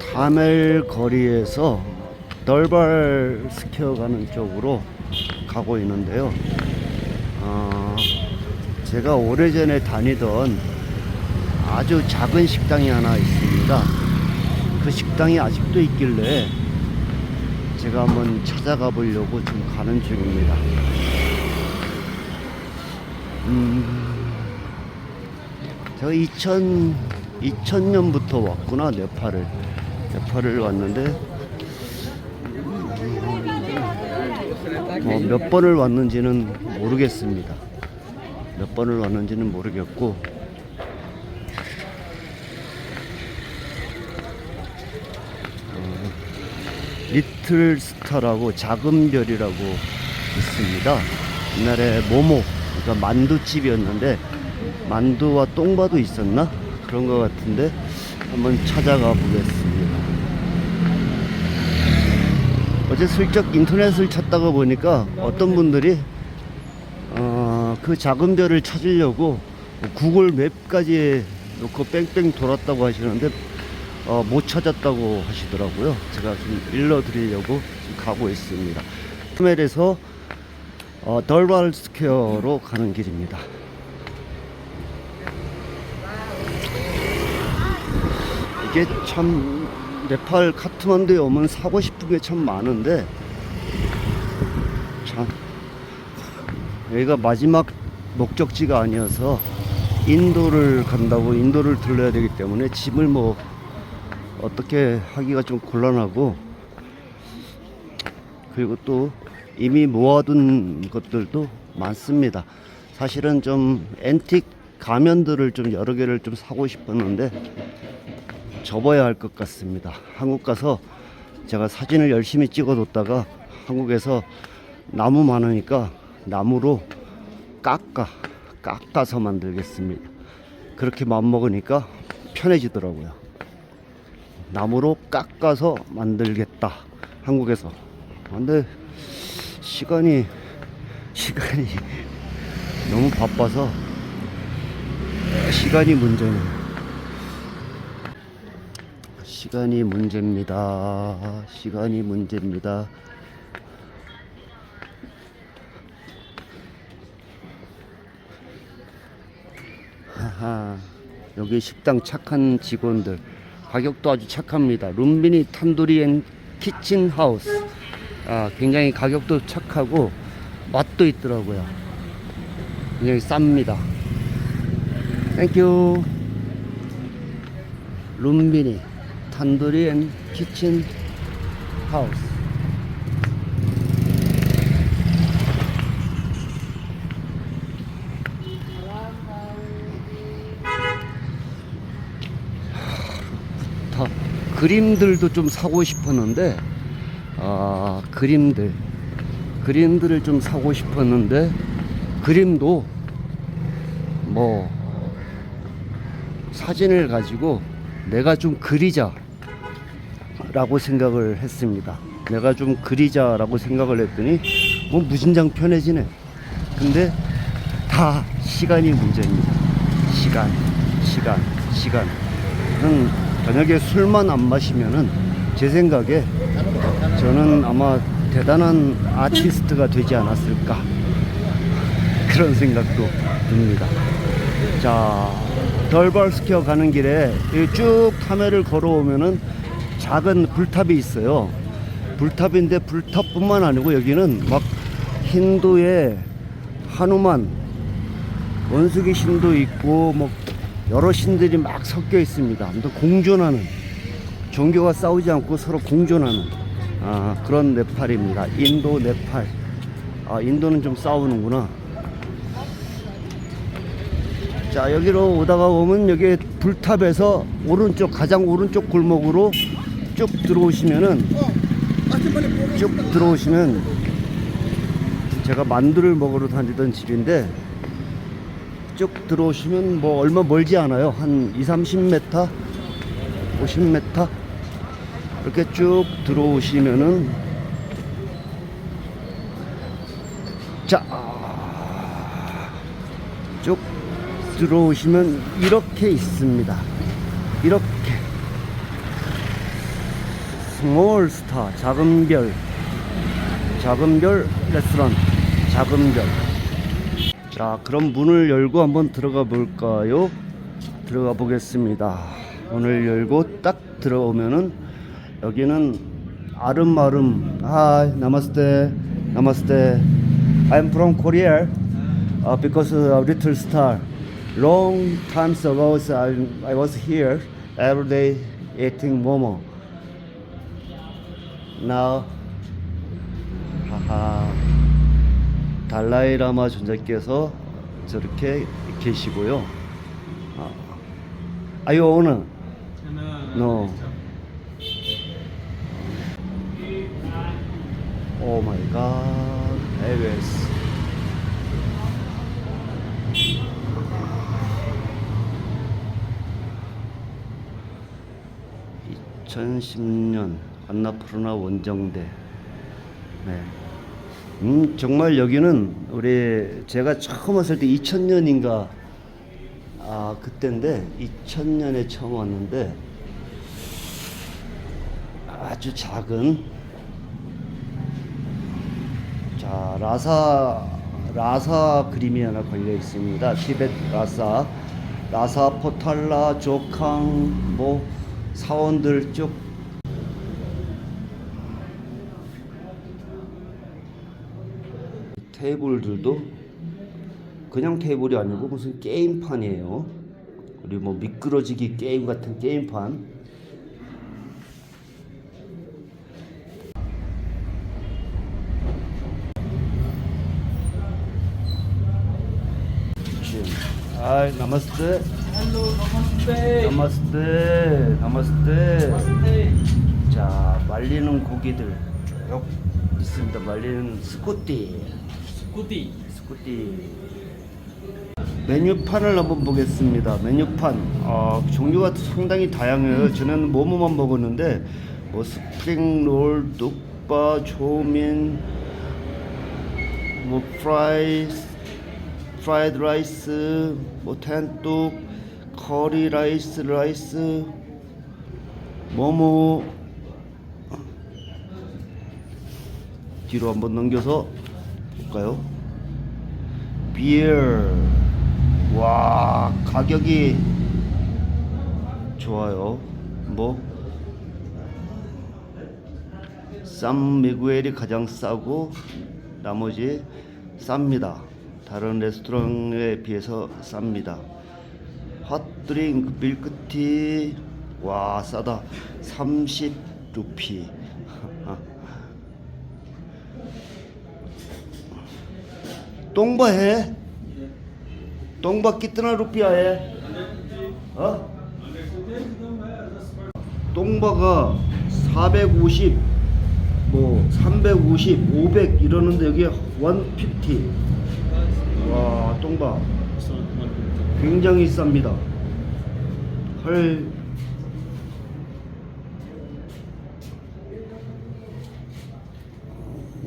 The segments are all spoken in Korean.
타멜 거리에서 덜발 스퀘어 가는 쪽으로 가고 있는데요. 제가 오래전에 다니던 아주 작은 식당이 하나 있습니다. 그 식당이 아직도 있길래 제가 한번 찾아가 보려고 좀 가는 중입니다. 제가 2000년부터 왔구나. 네팔을 왔는데 몇 번을 왔는지는 모르겠습니다. 몇 번을 왔는지는 모르겠고, 리틀 스타라고, 작은 별이라고 있습니다. 옛날에 모모, 그러니까 만두집이었는데 만두와 똥바도 있었나? 그런 것 같은데 한번 찾아가 보겠습니다. 어제 슬쩍 인터넷을 찾다가 보니까 어떤 분들이 그 작은 별을 찾으려고 구글 맵까지 놓고 뺑뺑 돌았다고 하시는데 못 찾았다고 하시더라고요. 제가 좀 일러드리려고 가고 있습니다. 타멜에서 덜발 스퀘어로 가는 길입니다. 이게 참 네팔 카트만두에 오면 사고 싶은 게 참 많은데, 참 여기가 마지막 목적지가 아니어서 인도를 간다고, 인도를 들러야 되기 때문에 짐을 뭐 어떻게 하기가 좀 곤란하고, 그리고 또 이미 모아둔 것들도 많습니다. 사실은 좀 앤틱 가면들을 좀 여러 개를 좀 사고 싶었는데 접어야 할 것 같습니다. 한국 가서 제가 사진을 열심히 찍어뒀다가 한국에서 나무 많으니까 나무로 깎아서 만들겠습니다. 그렇게 마음먹으니까 편해지더라고요. 나무로 깎아서 만들겠다, 한국에서. 근데 시간이 너무 바빠서 시간이 문제네요. 시간이 문제입니다. 하하, 여기 식당 착한 직원들, 가격도 아주 착합니다. 룸비니 탄두리 앤 키친 하우스. 굉장히 가격도 착하고 맛도 있더라고요. 굉장히 쌉니다. 땡큐. 룸비니 탄두리 앤 키친 하우스. 그림들도 좀 사고 싶었는데, 그림들을 좀 사고 싶었는데, 그림도 뭐 사진을 가지고 내가 좀 그리자 라고 생각을 했습니다. 내가 좀 그리자 라고 생각을 했더니 뭐 무진장 편해지네. 근데 다 시간이 문제입니다. 시간. 저녁에 술만 안 마시면은, 제 생각에 저는 아마 대단한 아티스트가 되지 않았을까, 그런 생각도 듭니다. 자, 덜발 스퀘어 가는 길에 쭉 타멜을 걸어오면은 작은 불탑이 있어요. 불탑인데 불탑뿐만 아니고 여기는 막 힌두의 하누만, 원숭이 신도 있고 뭐 여러 신들이 막 섞여 있습니다. 공존하는, 종교가 싸우지 않고 서로 공존하는 그런 네팔입니다. 인도, 네팔. 인도는 좀 싸우는구나. 자, 여기로 오다가 보면 여기 불탑에서 오른쪽, 가장 오른쪽 골목으로 쭉 들어오시면 제가 만두를 먹으러 다니던 집인데, 쭉 들어오시면 뭐 얼마 멀지 않아요. 한 20-30m, 50m 이렇게 쭉 들어오시면은, 자, 쭉 들어오시면 이렇게 있습니다. 이렇게 스몰 스타, 작은 별 레스토랑, 작은 별. 자, 그럼 문을 열고 한번 들어가 볼까요? 들어가 보겠습니다. 문을 열고 딱 들어오면은 여기는 아름아름. Hi, namaste, namaste. I'm from Korea. Because of Little Star. Long times ago, so I was here every day eating momo. Now, 하하, 달라이라마 존자께서 저렇게 계시고요. Are you owner? No. Oh my God, Elvis. 2010년 안나푸르나 원정대. 네. 정말 여기는 우리 제가 처음 왔을 때 2000년인가 그때인데 2000년에 처음 왔는데 아주 작은 자 라사 그림이 하나 걸려 있습니다. 티베트 라사 포탈라 조캉 뭐 사원들 쭉 테이블들도 그냥 테이블이 아니고 무슨 게임판이에요. 우리 뭐 미끄러지기 게임 같은 게임판. Hi, namaste. Hello, namaste. 나마스테. 나마스테. Namaste. 자, 말리는 고기들 쭉 있습니다. 말리는 스쿠티. Kuti. 메뉴판을 한번 보겠습니다. 메뉴판 종류가 상당히 다양해요. 저는 모모만 먹었는데 뭐 스프링 롤, 뚝바, 조민, 뭐 프라이드 라이스, 뭐 텐뚝, 커리 라이스, 모모. 뒤로 한번 넘겨서 볼까요? 비어. 와, 가격이 좋아요. 뭐 미구엘이 가장 싸고 나머지 쌉니다. 다른 레스토랑에 비해서 쌉니다. 핫드링크, 밀크티, 와 싸다. 30루피. 똥바 해? 똥바 कितना रुपया है? 똥바가 450, 뭐 350, 500 이러는데 여기 150. 와, 똥바 굉장히 쌉니다. 헐.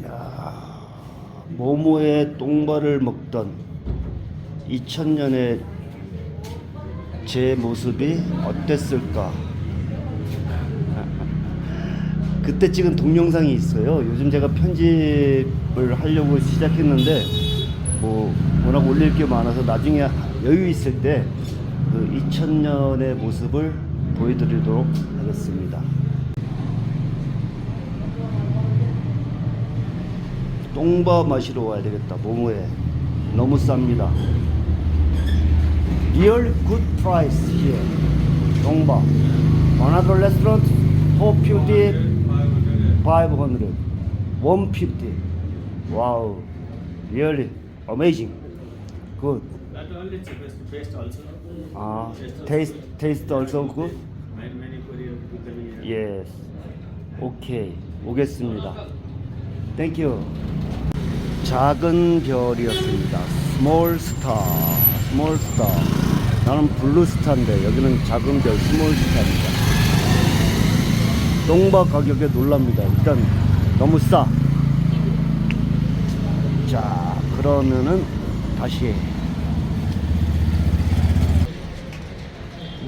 야, 모모의 똥바를 먹던 2000년에 제 모습이 어땠을까? 그때 찍은 동영상이 있어요. 요즘 제가 편집을 하려고 시작했는데 뭐 워낙 올릴 게 많아서 나중에 여유 있을 때 그 2000년의 모습을 보여드리도록 하겠습니다. 똥바 마시러 와야 되겠다. 모모에 너무 쌉니다. Real good price here. 똥바. Another restaurant 450, 500, 150. Wow, really amazing. Good. Not only cheapest, best also. Taste also good. Many Korean people coming here. Yes. 오케이. 오겠습니다. Thank you. 작은 별이었습니다. 스몰 스타. 나는 블루 스타인데 여기는 작은 별 스몰 스타입니다. 똥바 가격에 놀랍니다. 일단 너무 싸. 자, 그러면은 다시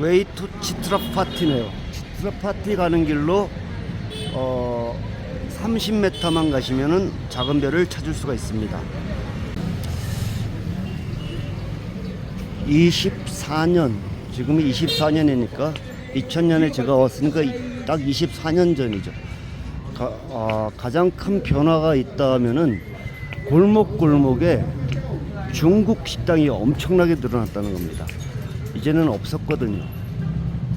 웨이 투 치트라파티네요. 치트라파티 가는 길로 30m만 가시면은 작은 별을 찾을 수가 있습니다. 24년, 지금이 24년이니까 2000년에 제가 왔으니까 딱 24년 전이죠. 가장 큰 변화가 있다면은 골목골목에 중국 식당이 엄청나게 늘어났다는 겁니다. 이제는 없었거든요.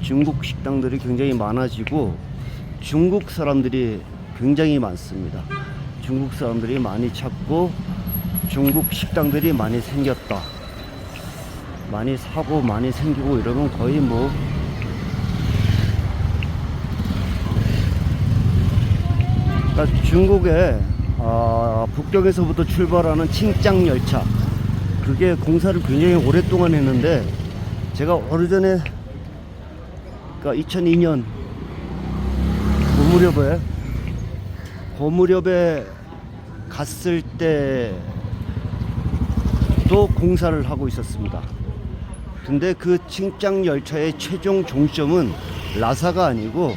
중국 식당들이 굉장히 많아지고 중국 사람들이 굉장히 많습니다. 중국 사람들이 많이 찾고 중국 식당들이 많이 생겼다. 많이 사고 많이 생기고 이러면 거의 뭐 그러니까 중국에 북경에서부터 출발하는 칭짱 열차, 그게 공사를 굉장히 오랫동안 했는데 제가 오래전에 그러니까 2002년 그 무렵에 갔을 때도 공사를 하고 있었습니다. 근데 그 칭짱 열차의 최종 종점은 라사가 아니고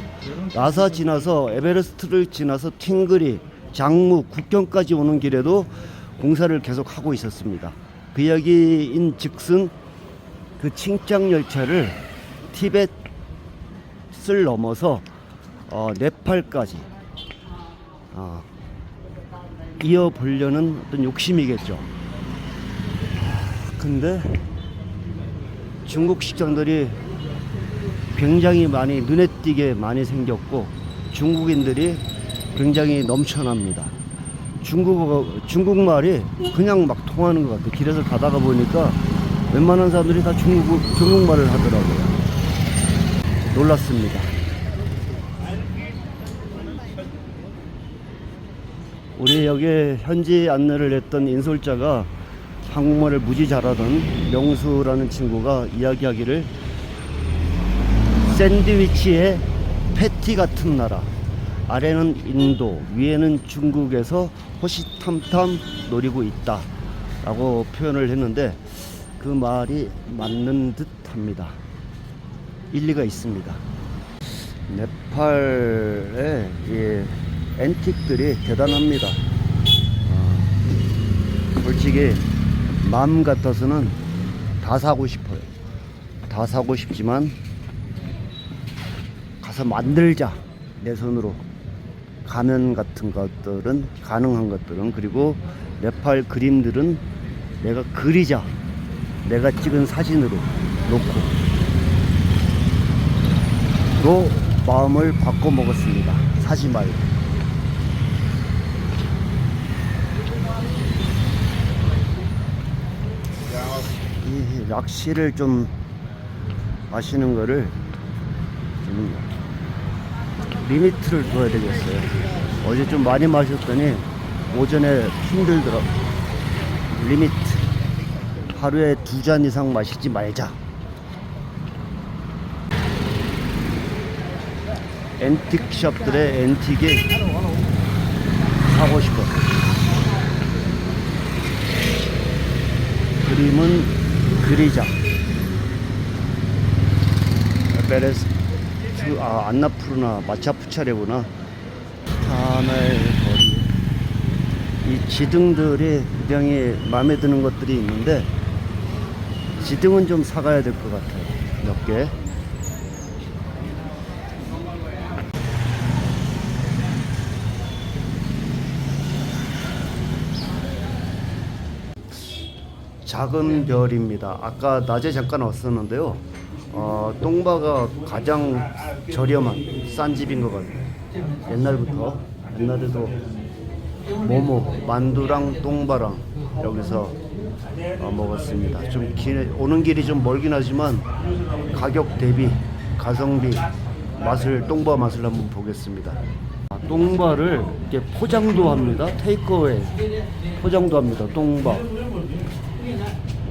라사 지나서 에베레스트를 지나서 팅그리, 장무, 국경까지 오는 길에도 공사를 계속 하고 있었습니다. 그 이야기인 즉슨 그 칭짱 열차를 티벳을 넘어서 네팔까지 이어보려는 어떤 욕심이겠죠. 근데 중국 식당들이 굉장히 많이 눈에 띄게 많이 생겼고 중국인들이 굉장히 넘쳐납니다. 중국말이 그냥 막 통하는 것 같아요. 길에서 가다가 보니까 웬만한 사람들이 다 중국말을 하더라고요. 놀랐습니다. 우리 여기 현지 안내를 했던 인솔자가 한국말을 무지 잘하던 명수라는 친구가 이야기하기를 샌드위치의 패티 같은 나라, 아래는 인도, 위에는 중국에서 호시탐탐 노리고 있다 라고 표현을 했는데 그 말이 맞는 듯 합니다. 일리가 있습니다. 네팔의 앤틱들이 대단합니다. 솔직히 마음 같아서는 다 사고 싶어요. 다 사고 싶지만 가서 만들자, 내 손으로. 가면 같은 것들은, 가능한 것들은, 그리고 네팔 그림들은 내가 그리자, 내가 찍은 사진으로 놓고 마음을 바꿔 먹었습니다. 사지 말고. 이 락시를 좀 마시는 거를 좀 리미트를 둬야 되겠어요. 어제 좀 많이 마셨더니 오전에 힘들더라. 리미트. 하루에 2잔 이상 마시지 말자. 앤틱 샵들의 앤틱이 사고 싶어. 그림은 그리자. 베레스 안나푸르나 마차푸차레구나. 하나의 거리. 이 지등들이 굉장히 마음에 드는 것들이 있는데 지등은 좀 사가야 될 것 같아요. 몇 개. 작은 별입니다. 아까 낮에 잠깐 왔었는데요. 똥바가 가장 저렴한 싼 집인 것 같아요. 옛날에도 모모, 만두랑 똥바랑 여기서 먹었습니다. 좀 오는 길이 좀 멀긴 하지만 가격 대비 가성비 똥바 맛을 한번 보겠습니다. 똥바를 이렇게 포장도 합니다. 테이크어웨이 포장도 합니다. 똥바.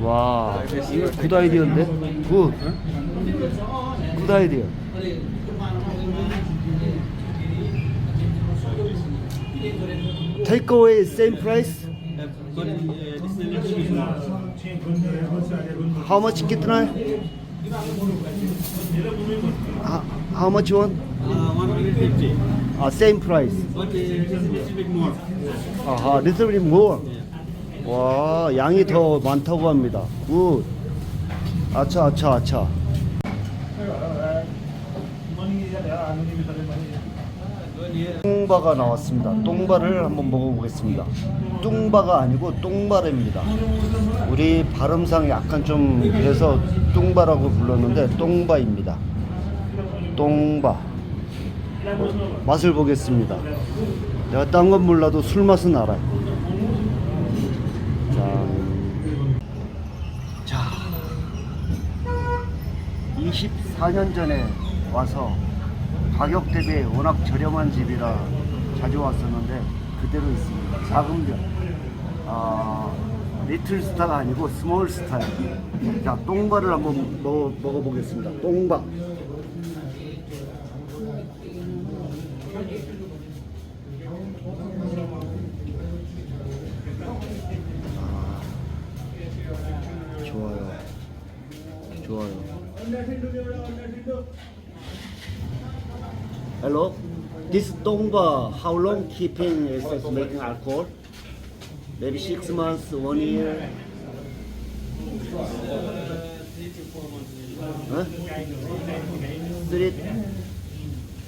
와, 이거 굿 아이디어인데? 굿 아이디어. 테이크어웨이 same price? How much कितना है? How much you want? 150. Same price. But little bit more. 아하, little bit more. 와, 양이 더 많다고 합니다. 굿. 아차, 아차, 아차. 똥바가 나왔습니다. 똥바를 한번 먹어보겠습니다. 뚱바가 아니고 똥바입니다. 우리 발음상 약간 좀 그래서 뚱바라고 불렀는데 똥바입니다. 똥바. 맛을 보겠습니다. 내가 딴 건 몰라도 술 맛은 알아요. 자, 24년 전에 와서 가격 대비 워낙 저렴한 집이라 자주 왔었는데 그대로 있습니다. 작은 별. 리틀 스타가 아니고 스몰 스타예요. 자, 똥바를 한번 먹어보겠습니다. 똥바. 좋아요. 좋아요. Hello. This Tongba, how long keeping is making alcohol? Maybe 6 months, 1 year. 3 to 4 months. Huh? 3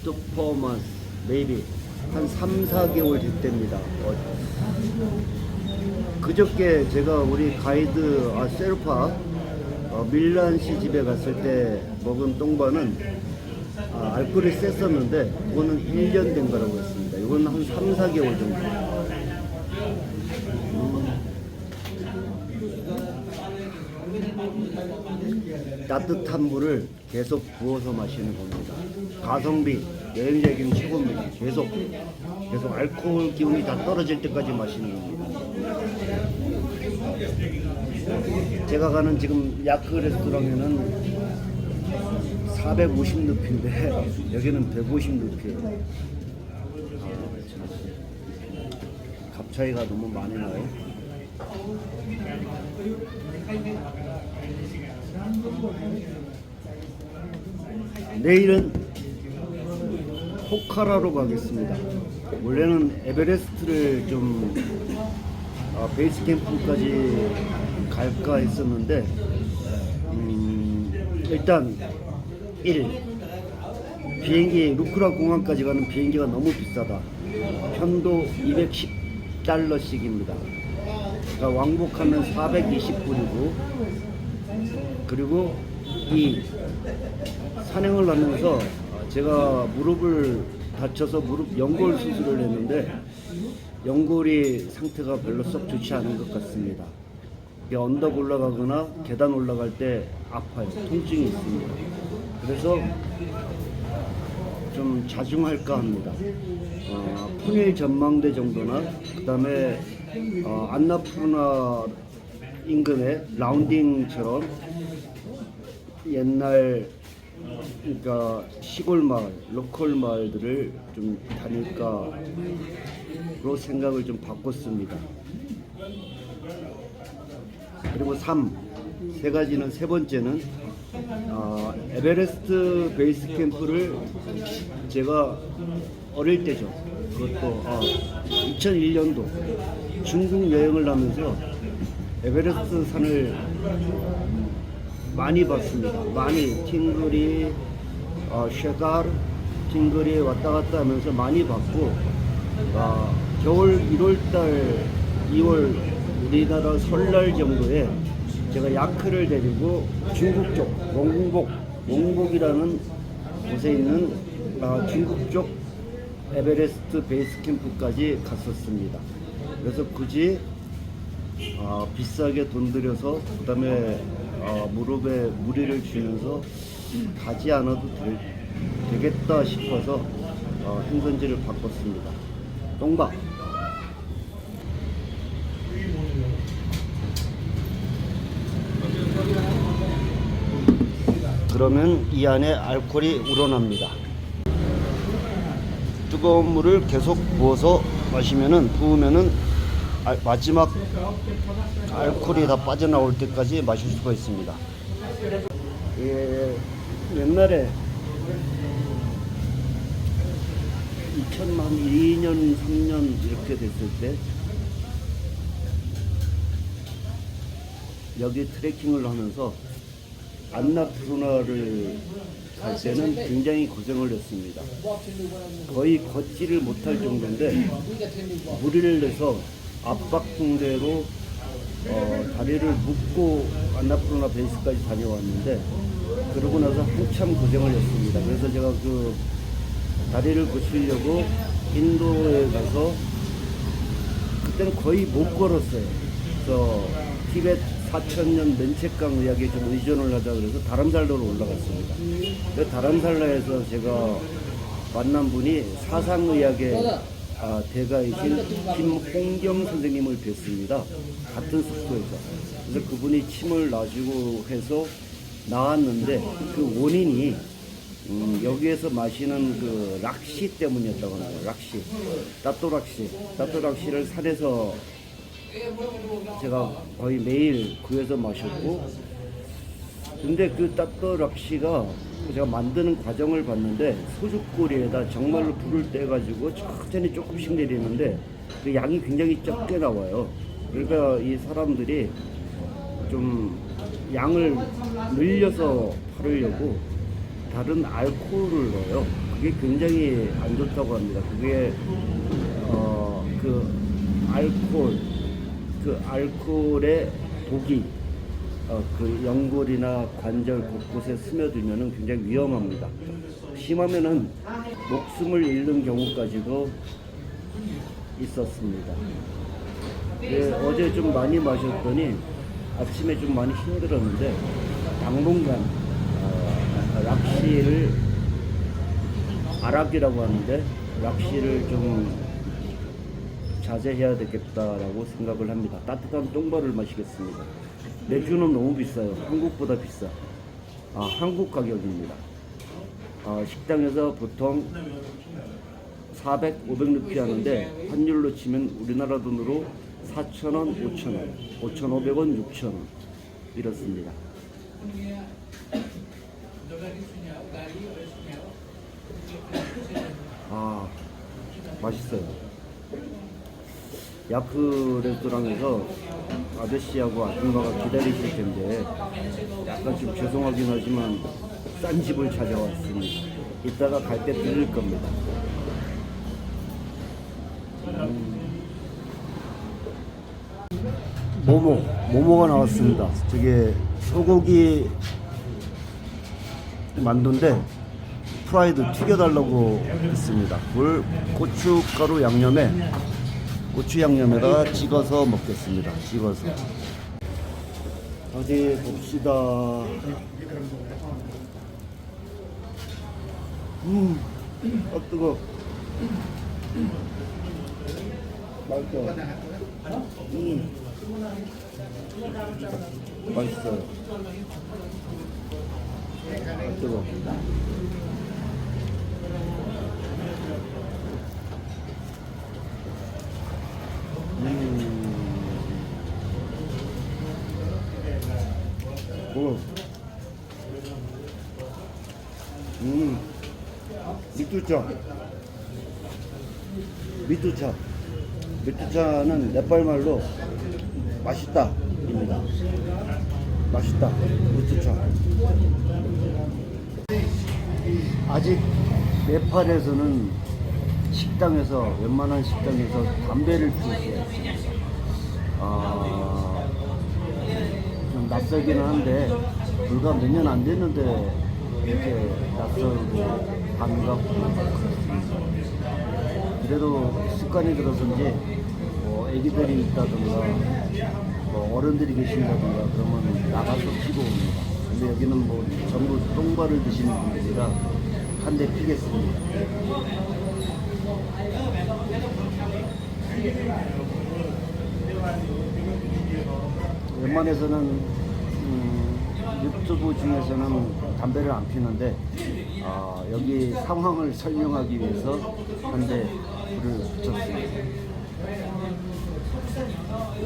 to 4 months, maybe. 한 3, 4개월 됐답니다. 그저께 제가 우리 가이드 셀파 밀란 씨 집에 갔을 때 먹은 똥바는 알코올이 셌었는데 그거는 1년 된 거라고 했습니다. 이건 한 3, 4개월 정도. 따뜻한 물을 계속 부어서 마시는 겁니다. 가성비, 여행자에게는 최고입니다. 계속 알코올 기운이 다 떨어질 때까지 마시는 겁니다. 제가 가는 지금 야크 레스토랑에는 450 루피인데 여기는 150 루피예요. 값 차이가 너무 많이 나요. 내일은 포카라로 가겠습니다. 원래는 에베레스트를 좀 베이스 캠프까지 갈까 했었는데 일단 비행기 루크라 공항까지 가는 비행기가 너무 비싸다. 편도 210달러씩입니다. 그러니까 왕복하면 420불이고 그리고 이 산행을 하면서 제가 무릎을 다쳐서 무릎 연골 수술을 했는데 연골이 상태가 별로 썩 좋지 않은 것 같습니다. 언덕 올라가거나 계단 올라갈 때 아파요. 통증이 있습니다. 그래서 좀 자중할까 합니다. 푸닐 전망대 정도나 그 다음에 안나푸르나 인근의 라운딩처럼 옛날 그러니까 시골 마을, 로컬 마을들을 좀 다닐까로 생각을 좀 바꿨습니다. 그리고 세 가지는 세 번째는 에베레스트 베이스 캠프를 제가 어릴 때죠. 그것도 2001년도 중국 여행을 하면서 에베레스트 산을 많이 봤습니다. 많이 팅그리, 쉐가르, 팅그리 왔다 갔다 하면서 많이 봤고 겨울 1월달, 2월 우리나라 설날 정도에 제가 야크를 데리고 중국 쪽 몽복이라는 곳에 있는 중국 쪽 에베레스트 베이스 캠프까지 갔었습니다. 그래서 굳이 비싸게 돈 들여서 그 다음에 무릎에 무리를 주면서 가지 않아도 되겠다 싶어서 행선지를 바꿨습니다. 똥박. 그러면 이 안에 알코올이 우러납니다. 뜨거운 물을 계속 부어서 부으면은 마지막 알코올이 다 빠져나올 때까지 마실 수가 있습니다. 예, 옛날에 2002년, 3년 이렇게 됐을 때 여기 트레킹을 하면서 안나푸르나를 갈 때는 굉장히 고생을 했습니다. 거의 걷지를 못할 정도인데 무리를 내서 압박붕대로 다리를 묶고 안나푸르나 베이스까지 다녀왔는데 그러고 나서 한참 고생을 했습니다. 그래서 제가 그 다리를 고치려고 인도에 가서 그때는 거의 못 걸었어요. 그래서 티벳 4,000년 맨체강 의학에 좀 의존을 하자 그래서 다람살로로 올라갔습니다. 그 다람살라에서 제가 만난 분이 사상의학의 대가이신 김홍경 선생님을 뵀습니다. 같은 숙소에서. 그래서 그분이 침을 놔주고 해서 나왔는데 그 원인이 여기에서 마시는 그 락시 때문이었다고 하네요. 락시. 따또락시를 산에서 제가 거의 매일 구해서 마셨고, 근데 그 따또락시가 제가 만드는 과정을 봤는데 소주꼬리에다 정말로 불을 떼가지고 천천히 조금씩 내리는데 그 양이 굉장히 적게 나와요. 그러니까 이 사람들이 좀 양을 늘려서 팔으려고 다른 알코올을 넣어요. 그게 굉장히 안 좋다고 합니다. 그게 그 알코올의 독이 그 연골이나 관절 곳곳에 스며들면은 굉장히 위험합니다. 심하면은 목숨을 잃는 경우까지도 있었습니다. 예, 어제 좀 많이 마셨더니 아침에 좀 많이 힘들었는데 당분간 락시를 아락이라고 하는데 락시를 좀 자제해야 되겠다라고 생각을 합니다. 따뜻한 똥발을 마시겠습니다. 맥주는 너무 비싸요. 한국보다 비싸. 한국 가격입니다. 식당에서 보통 400, 500루피 하는데 환율로 치면 우리나라 돈으로 4,000원, 5,000원, 5,500원, 6,000원 이렇습니다. 맛있어요. 야크 레스토랑에서 아저씨하고 아줌마가 기다리실 텐데 약간 좀 죄송하긴 하지만 싼 집을 찾아왔으니 이따가 갈 때 들릴 겁니다. 모모가 나왔습니다. 저게 소고기 만두인데 프라이드 튀겨달라고 했습니다. 그걸 고춧가루 양념에 고추 양념에다가 찍어서 먹겠습니다. 찍어서 어디 봅시다. 뜨거. 맛있어. 맛있어요. 뜨거. 미뚜차는 네팔말로 맛있다입니다. 맛있다. 미뚜차. 아직 네팔에서는 식당에서 웬만한 식당에서 담배를 피우지 않습니다. 좀 낯설기는 한데 불과 몇 년 안 됐는데 이렇게 낯설고 반갑고 그래도 습관이 들어서인지 뭐 애기들이 있다든가 뭐 어른들이 계신다든가 그러면 나가서 피고 옵니다. 근데 여기는 뭐 전부 똥발을 드시는 분들이라 한 대 피겠습니다. 웬만해서는 유튜브 중에서는 담배를 안 피는데 여기 상황을 설명하기 위해서 한 대 불을 붙였습니다.